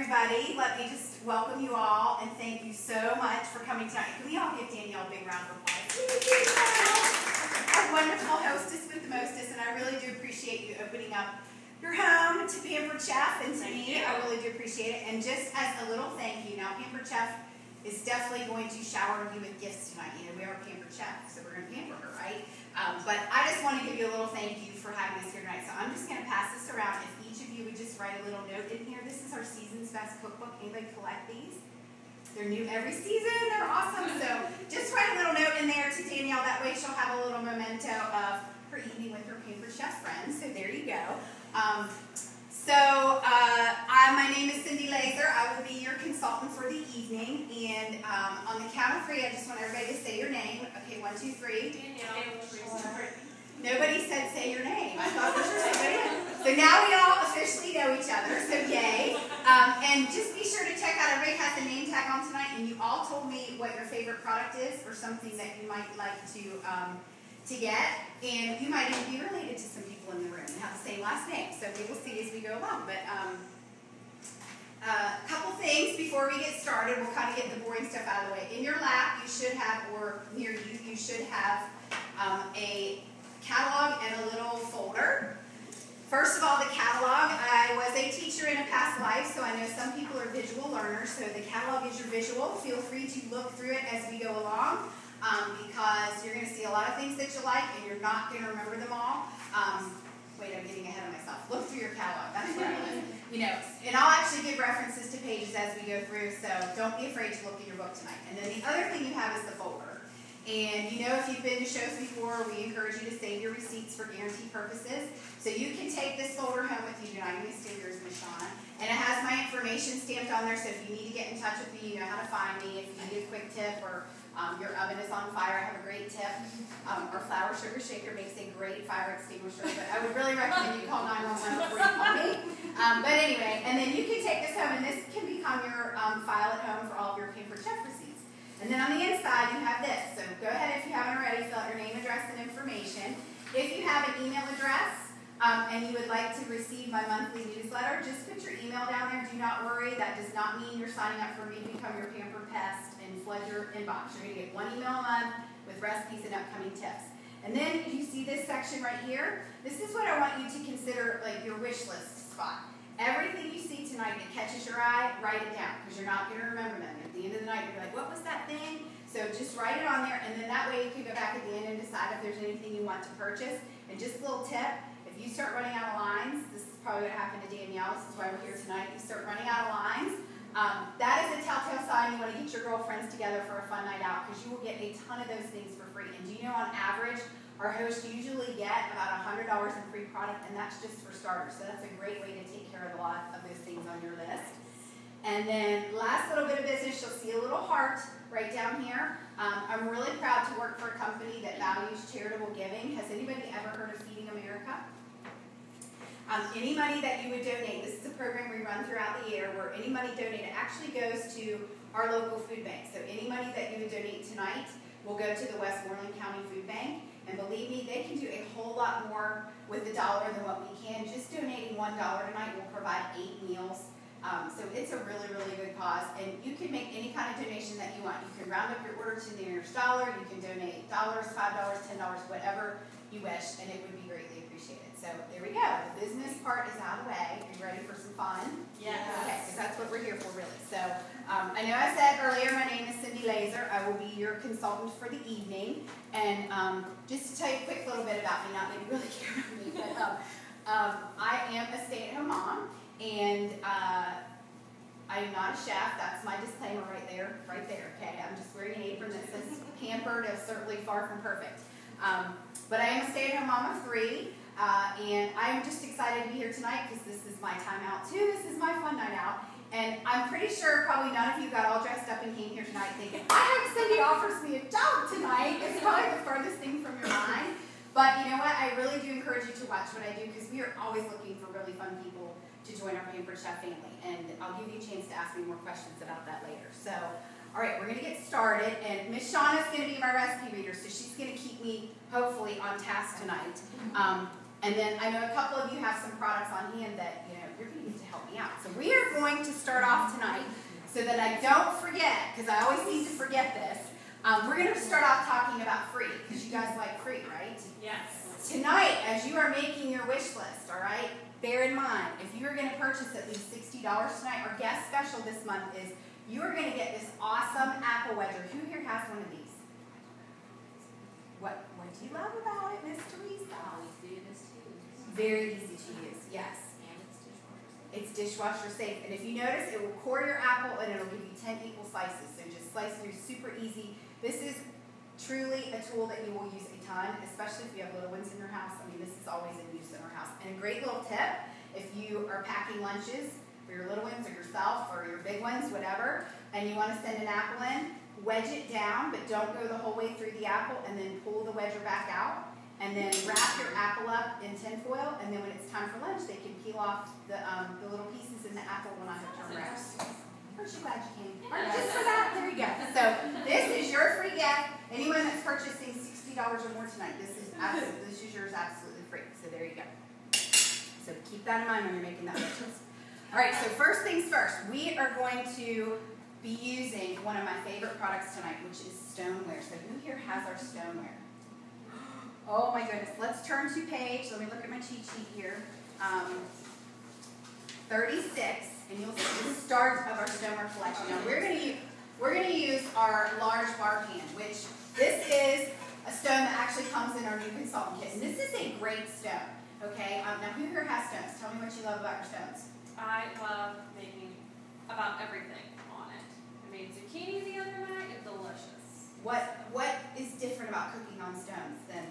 everybody. Let me just welcome you all and thank you so much for coming tonight. Can we all give Danielle a big round of applause? Our wonderful hostess with the mostest, and I really do appreciate you opening up your home to Pampered Chef and to me. I really do appreciate it. And just as a little thank you, now Pampered Chef is definitely going to shower you with gifts tonight. You know, we are a Pampered Chef, so we're going to pamper her, right? But I just want to give you a little thank you for having us here tonight. So I'm just going to pass this around. If each of you would just write a little note in here. This is our Season's Best Cookbook. Anybody collect these? They're new every season. They're awesome. So just write a little note in there to Danielle. That way she'll have a little memento of her evening with her Pampered Chef friends. So there you go. My name is Cindy Laser. I will be your consultant for the evening. And on the count of three, I just want everybody to say your name. Okay, 1, 2, 3. Danielle. Nobody said say your name. I thought for sure somebody did. So now we all officially know each other. So yay. And just be sure to check out, everybody has a name tag on tonight. And you all told me what your favorite product is or something that you might like to get. And you might even be related to some people in the room and have the same last name. So we will see as we go along. But a couple things before we get started. We'll kind of get the boring stuff out of the way. In your lap, you should have, or near you, you should have a catalog and a little folder. First of all, the catalog. I was a teacher in a past life, so I know some people are visual learners. So the catalog is your visual. Feel free to look through it as we go along. Because you're going to see a lot of things that you like, and you're not going to remember them all. Wait, I'm getting ahead of myself. Look through your catalog. That's where I was. You know, and I'll actually give references to pages as we go through, so don't be afraid to look at your book tonight. And then the other thing you have is the folder. And you know, if you've been to shows before, we encourage you to save your receipts for guarantee purposes. So you can take this folder home with you. You're not going to steal yours, Miss Shauna. And it has my information stamped on there, so if you need to get in touch with me, you know how to find me. If you need a quick tip or your oven is on fire, I have a great tip. Our flour sugar shaker makes a great fire extinguisher, but I would really recommend you call 911 before you call me. But anyway, and then you can take this home, and this can become your file at home for all of your Pampered Chef receipts. And then on the inside, you have this. So go ahead, if you haven't already, fill out your name, address, and information. If you have an email address and you would like to receive my monthly newsletter, just put your email down there. Do not worry. That does not mean you're signing up for me to become your Pampered Pest and flood your inbox. You're going to get one email a month with recipes and upcoming tips. And then you see this section right here. This is what I want you to consider like your wish list spot. Everything you see tonight that catches your eye, write it down, because you're not going to remember them. At the end of the night, you're like, what was that thing? So just write it on there, and then that way you can go back at the end and decide if there's anything you want to purchase. And just a little tip, if you start running out of lines, this is probably what happened to Danielle, this is why we're here tonight, you start running out of lines, that is a telltale sign you want to get your girlfriends together for a fun night out, because you will get a ton of those things for free. And do you know, on average, our hosts usually get about $100 in free product, and that's just for starters. So that's a great way to take care of a lot of those things on your list. And then last little bit of business, you'll see a little heart right down here. I'm really proud to work for a company that values charitable giving. Has anybody ever heard of Feeding America? Any money that you would donate, this is a program we run throughout the year where any money donated actually goes to our local food bank. So any money that you would donate tonight will go to the Westmoreland County Food Bank. And believe me, they can do a whole lot more with $1 than what we can. Just donating $1 tonight will provide 8 meals. So it's a really, really good cause. And you can make any kind of donation that you want. You can round up your order to the nearest dollar. You can donate $, $5, $10, whatever you wish, and it would be greatly appreciated. So there we go. The business part is out of the way. Are you ready for some fun? Yes. Okay, because that's what we're here for, really. So I know I said earlier, my name is Cindy Laser. I will be your consultant for the evening. And just to tell you a quick little bit about me, not that you really care about me, but I am a stay-at-home mom. And I am not a chef. That's my disclaimer right there, okay? I'm just wearing an apron that says pampered, is certainly far from perfect. But I am a stay-at-home mom of 3, and I'm just excited to be here tonight because this is my time out too. This is my fun night out. And I'm pretty sure probably none of you got all dressed up and came here tonight thinking, I hope Cindy offers me a job tonight. It's probably the furthest thing from your mind. But you know what? I really do encourage you to watch what I do because we are always looking for really fun people to join our Pampered Chef family. And I'll give you a chance to ask me more questions about that later. So, all right, we're going to get started. And Miss Shauna's going to be my recipe reader, so she's going to keep me, hopefully, on task tonight. And then I know a couple of you have some products on hand that, you know, you're going to get to help me out. So we are going going to start off tonight, so that I don't forget, because I always seem to forget this, we're going to start off talking about free, because you guys like free, right? Yes. Tonight, as you are making your wish list, all right, bear in mind, if you are going to purchase at least $60 tonight, our guest special this month is you are going to get this awesome apple wedger. Who here has one of these? What do you love about it, Miss Teresa? Very easy to use, yes. It's dishwasher safe. And if you notice, it will core your apple and it'll give you 10 equal slices. So just slice through super easy. This is truly a tool that you will use a ton, especially if you have little ones in your house. I mean, this is always in use in our house. And a great little tip, if you are packing lunches for your little ones or yourself or your big ones, whatever, and you want to send an apple in, wedge it down, but don't go the whole way through the apple, and then pull the wedger back out. And then wrap your apple up in tin foil, and then when it's time for lunch, they can peel off the little pieces in the apple when I have turn wraps. Aren't you glad you came? Just for that, there you go. So this is your free gift. Anyone that's purchasing $60 or more tonight, this is yours absolutely free. So there you go. So keep that in mind when you're making that purchase. All right, so first things first, we are going to be using one of my favorite products tonight, which is stoneware. So who here has our stoneware? Oh my goodness. Let's turn to page, let me look at my cheat sheet here, 36, and you'll see the start of our stoneware collection. Now we're going to use our large bar pan, which this is a stone that actually comes in our new consultant kit. And this is a great stone, okay? Now who here has stones? Tell me what you love about your stones. I love making about everything on it. I made zucchini the other night. It's delicious. What is different about cooking on stones than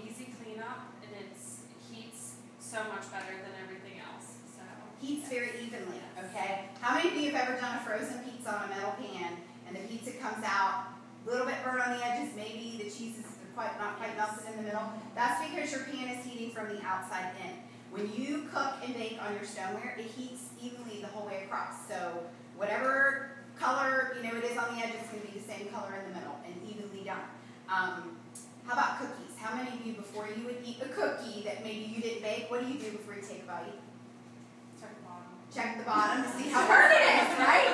easy cleanup, and it heats so much better than everything else. So heats very evenly, okay? How many of you have ever done a frozen pizza on a metal pan, and the pizza comes out a little bit burnt on the edges, maybe the cheese is not quite melted in the middle? That's because your pan is heating from the outside in. When you cook and bake on your stoneware, it heats evenly the whole way across. So whatever color it is on the edge, it's going to be the same color in the middle and evenly done. How about cookies? How many of you, before you would eat a cookie that maybe you didn't bake, what do you do before you take a bite? check the bottom. Check the bottom to see how hard it is, right?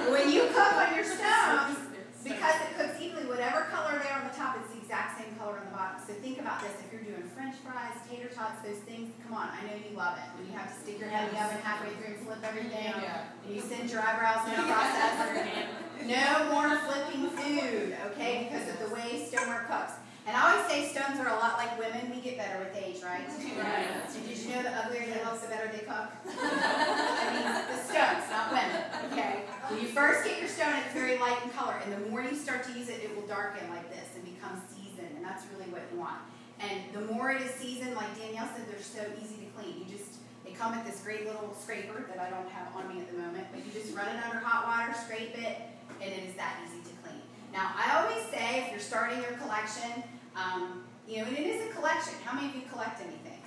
When you cook on your stones, because it cooks evenly, whatever color there on the top, it's the exact same color on the bottom. So think about this. If you're doing French fries, tater tots, those things, come on, I know you love it. When you have to stick your head in the oven halfway through and flip everything, and you singe your eyebrows in the process. No more flipping food, okay, because of the way stoneware cooks. And I always say stones are a lot like women. We get better with age, right? Right. So did you know the uglier they look, the better they cook? I mean, the stones, not women, okay? When you first get your stone, it's very light in color. And the more you start to use it, it will darken like this and become seasoned. And that's really what you want. And the more it is seasoned, like Danielle said, they're so easy to clean. They come with this great little scraper that I don't have on me at the moment. But you just run it under hot water, scrape it, and it is that easy to clean. Now, I always say if you're starting your collection, and it is a collection. How many of you collect anything?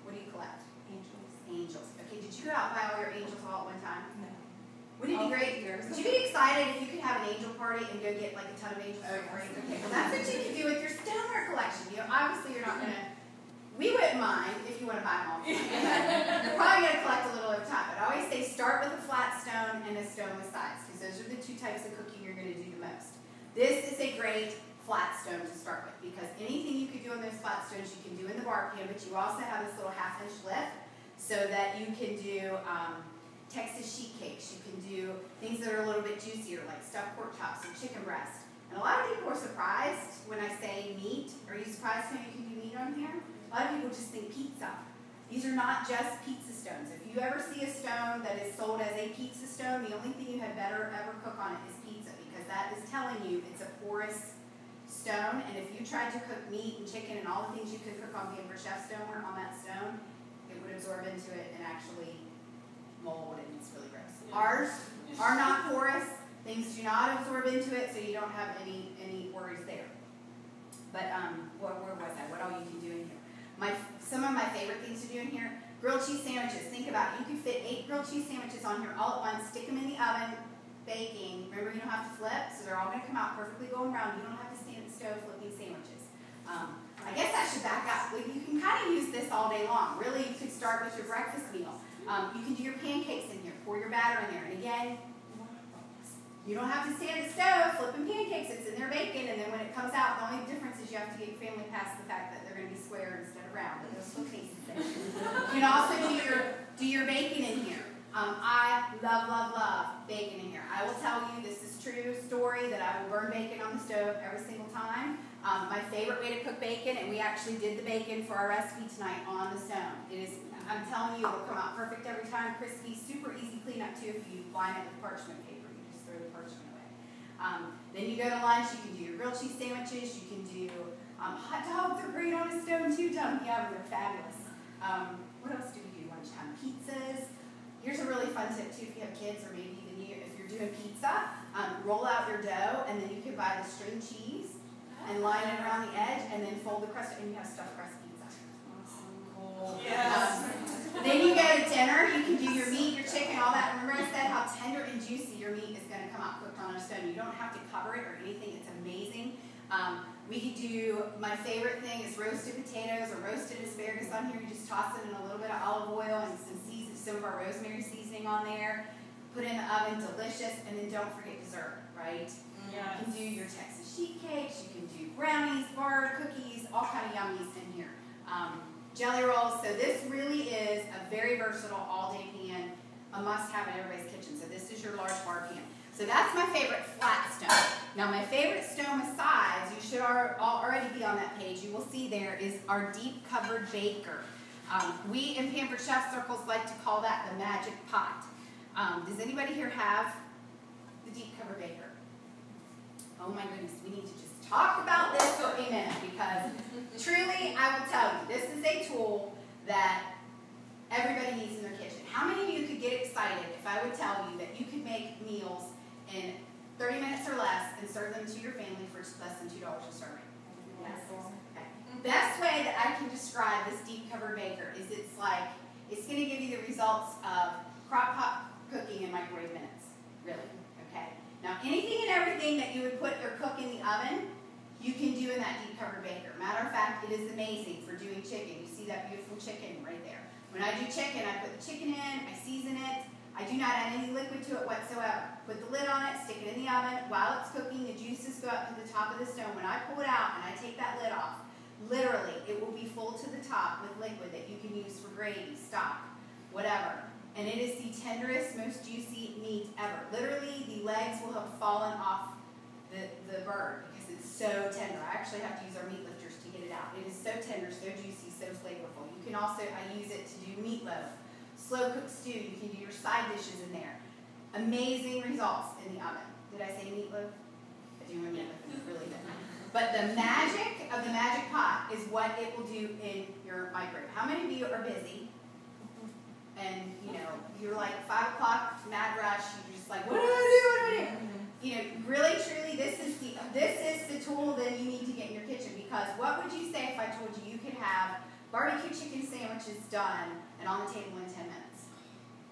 What do you collect? Angels. Angels. Okay, did you go out and buy all your angels all at one time? No. Wouldn't it be great? Would you be excited if you could have an angel party and go get like a ton of angels for free? Okay, well that's what you can do with your stoneware collection. Obviously you're not going to, we wouldn't mind if you want to buy them all. You're probably going to collect a little over time. But I always say start with a flat stone and a stone with sides, because those are the two types of cooking you're going to do the most. This is a great flat stone to start with, because anything you could do on those flat stones you can do in the bar pan, but you also have this little 1/2-inch lip so that you can do Texas sheet cakes. You can do things that are a little bit juicier, like stuffed pork chops or chicken breast. And a lot of people are surprised when I say meat. Are you surprised how you can do meat on here? A lot of people just think pizza. These are not just pizza stones. If you ever see a stone that is sold as a pizza stone, the only thing you had better ever cook on it is pizza, because that is telling you it's a porous stone. And if you tried to cook meat and chicken and all the things you could cook on Pampered Chef stoneware on that stone, it would absorb into it and actually mold, and it's really gross. Ours are not porous. Things do not absorb into it, so you don't have any worries there. But where was I? What all you can do in here? Some of my favorite things to do in here: grilled cheese sandwiches. Think about it. You can fit 8 grilled cheese sandwiches on here all at once. Stick them in the oven, baking. Remember, you don't have to flip, so they're all going to come out perfectly golden brown. You don't have to stand at the stove flipping sandwiches. I guess I should back up. Well, you can kind of use this all day long. Really, you could start with your breakfast meal. You can do your pancakes in here. Pour pour your batter in there. And again, you don't have to stay at the stove flipping pancakes. It's in there baking, and then when it comes out, the only difference is you have to get your family past the fact that they're going to be square instead of round. But those little cases there. You can also do your bacon in here. I love bacon in here. I will tell you, this is true story, that I will burn bacon on the stove every single time. My favorite way to cook bacon, and we actually did the bacon for our recipe tonight on the stone. It is, I'm telling you, it will come out perfect every time. Crispy, super easy cleanup too if you line it with parchment paper. You just throw the parchment away. Then you go to lunch, you can do your grilled cheese sandwiches, you can do hot dogs are great on a stone too, yeah, they're fabulous. What else do we do lunchtime? Pizzas. Here's a really fun tip too if you have kids, or maybe even you, if you're doing pizza, roll out your dough, and then you can buy the string cheese and line it around the edge, and then fold the crust, and you have stuffed crust pizza. Awesome. Cool. Yes. Then you go to dinner, you can do your meat, your chicken, all that. Remember I said how tender and juicy your meat is going to come out cooked on a stone. You don't have to cover it or anything. It's amazing. We could do, my favorite thing is roasted potatoes or roasted asparagus on here. You just toss it in a little bit of olive oil and some of our rosemary seasoning on there. Put it in the oven, delicious, and then don't forget dessert, right? Yes. You can do your Texas sheet cakes, you can do brownies, bar cookies, all kind of yummies in here. Jelly rolls. So this really is a very versatile all-day pan, a must-have in everybody's kitchen. So this is your large bar pan. So that's my favorite flat stone. Now my favorite stone with sides, you should already be on that page. You will see there is our deep covered baker. We in Pampered Chef circles like to call that the magic pot. Does anybody here have the deep covered baker? Oh my goodness, we need to just talk about this for a minute, because truly, I will tell you, this is a tool that everybody needs in their kitchen. How many of you could get excited if I would tell you that you could make meals in 30 minutes or less and serve them to your family for less than $2 a serving? Yes. Okay. Best way that I can describe this deep covered baker is it's going to give you the results of crock pot cooking in microwave minutes. Really. Okay. Now anything and everything that you would put or cook in the oven, you can do in that deep covered baker. Matter of fact, it is amazing for doing chicken. You see that beautiful chicken right there. When I do chicken, I put the chicken in, I season it. I do not add any liquid to it whatsoever. Put the lid on it, stick it in the oven. While it's cooking, the juices go up to the top of the stone. When I pull it out and I take that lid off, literally, it will be full to the top with liquid that you can use for gravy, stock, whatever. And it is the tenderest, most juicy meat ever. Literally, the legs will have fallen off the bird because it's so tender. I actually have to use our meat lifters to get it out. It is so tender, so juicy, so flavorful. You can also, I use it to do meatloaf, slow cooked stew. You can do your side dishes in there. Amazing results in the oven. Did I say meatloaf? I do remember meatloaf, it's really good. But the magic of the magic pot is what it will do in your microwave. How many of you are busy? And, you know, you're like 5 o'clock, mad rush, you're just like, what do I do? You know, really, truly, this is the tool that you need to get in your kitchen, because what would you say if I told you you could have barbecue chicken sandwiches done and on the table in 10 minutes?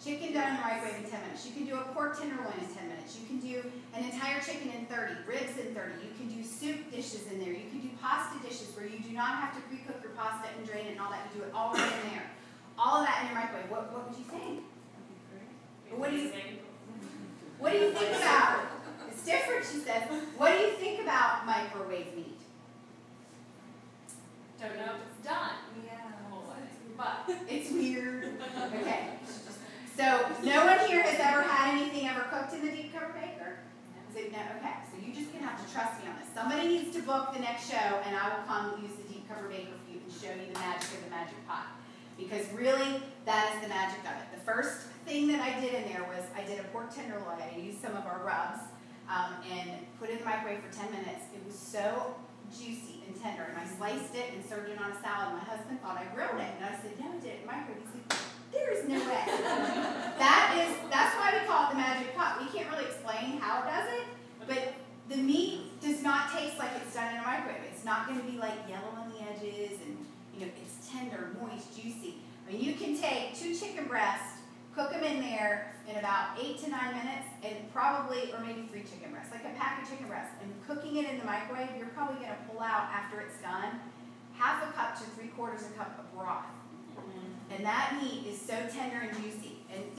Chicken done in the microwave in 10 minutes. You can do a pork tenderloin in 10 minutes. You can do an entire chicken in 30, ribs in 30. You can do soup dishes in there. You can do pasta dishes where you do not have to pre-cook your pasta and drain it and all that. You do it all right in there. All of that in your microwave. What would you think? What do you think about? It's different, she says. What do you think about microwave meat? Don't know if it's done. Yeah. But it's weird. Okay. So no one here has ever had anything ever cooked in the deep covered baker? So, no. Okay. So you're just gonna have to trust me on this. Somebody needs to book the next show, and I will come use the deep covered baker for you and show you the magic of the magic pot. Because really, that is the magic of it. The first thing that I did in there was I did a pork tenderloin. I used some of our rubs and put it in the microwave for 10 minutes. It was so juicy and tender, and I sliced it and served it on a salad. My husband thought I grilled it, and I said, no, I did it in the microwave. He said, there is no way. That's why we call it the magic pot. We can't really explain how it does it, but the meat does not taste like it's done in a microwave. It's not going to be like yellow on the edges, and you know, it's tender, moist, juicy. I mean, you can take 2 chicken breasts, cook them in there in about 8 to 9 minutes, and probably, or maybe 3 chicken breasts, like a pack of chicken breasts. And cooking it in the microwave, you're probably going to pull out after it's done half a cup to 3/4 cup of broth. And that meat is so tender and juicy. And